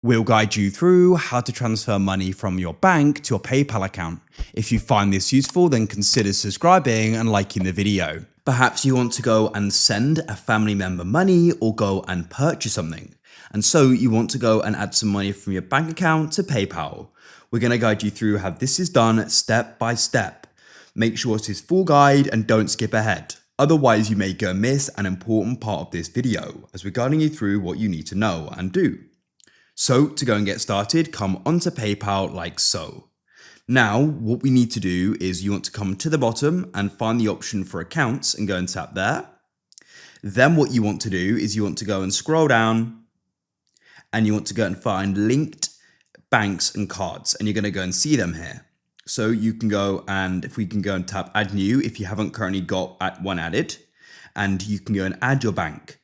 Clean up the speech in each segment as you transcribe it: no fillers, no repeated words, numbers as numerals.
We'll guide you through how to transfer money from your bank to your PayPal account. If you find this useful, then consider subscribing and liking the video. Perhaps you want to go and send a family member money or go and purchase something. And so you want to go and add some money from your bank account to PayPal. We're going to guide you through how this is done step by step. Make sure it is full guide and don't skip ahead. Otherwise, you may go miss an important part of this video as we're guiding you through what you need to know and do. So to go and get started, come onto PayPal like so. Now, what we need to do is you want to come to the bottom and find the option for accounts and go and tap there. Then what you want to do is you want to go and scroll down and you want to go and find linked banks and cards, and you're going to go and see them here. So you can go and if we can go and tap add new if you haven't currently got one added, and you can go and add your bank.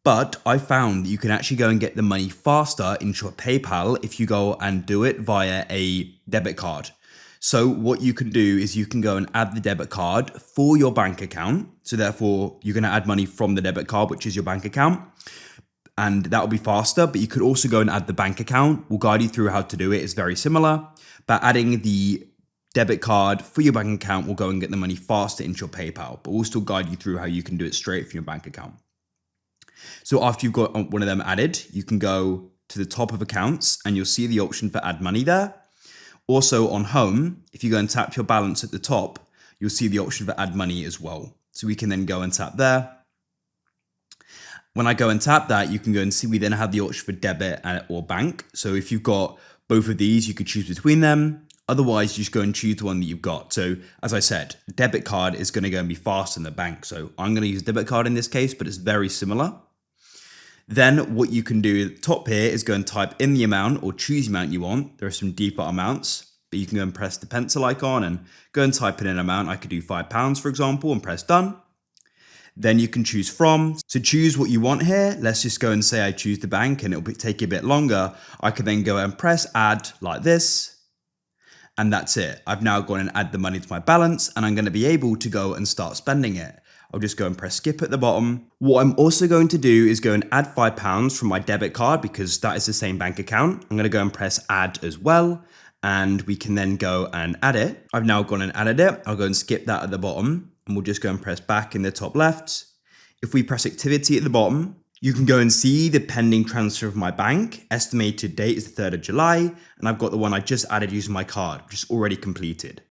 But I found that you can actually go and get the money faster into your PayPal if you go and do it via a debit card. So what you can do is you can go and add the debit card for your bank account. So therefore, you're going to add money from the debit card, which is your bank account. And that will be faster, but you could also go and add the bank account. We'll guide you through how to do it. It's very similar. But adding the debit card for your bank account will go and get the money faster into your PayPal. But we'll still guide you through how you can do it straight from your bank account. So after you've got one of them added, you can go to the top of accounts and you'll see the option for add money there. Also on home, if you go and tap your balance at the top, you'll see the option for add money as well. So we can then go and tap there. When I go and tap that, you can go and see we then have the option for debit or bank. So if you've got both of these, you could choose between them. Otherwise, you just go and choose the one that you've got. So as I said, debit card is going to go and be faster than the bank. So I'm going to use debit card in this case, but it's very similar. Then what you can do at the top here is go and type in the amount or choose the amount you want. There are some default amounts, but you can go and press the pencil icon and go and type in an amount. I could do £5, for example, and press done. Then you can choose from. So choose what you want here. Let's just go and say I choose the bank and it'll take a bit longer. I can then go and press add like this. And that's it. I've now gone and add the money to my balance and I'm going to be able to go and start spending it. I'll just go and press skip at the bottom. What I'm also going to do is go and add £5 from my debit card because that is the same bank account. I'm going to go and press add as well. And we can then go and add it. I've now gone and added it. I'll go and skip that at the bottom and we'll just go and press back in the top left. If we press activity at the bottom, you can go and see the pending transfer of my bank. Estimated date is the 3rd of July. And I've got the one I just added using my card, which is already completed.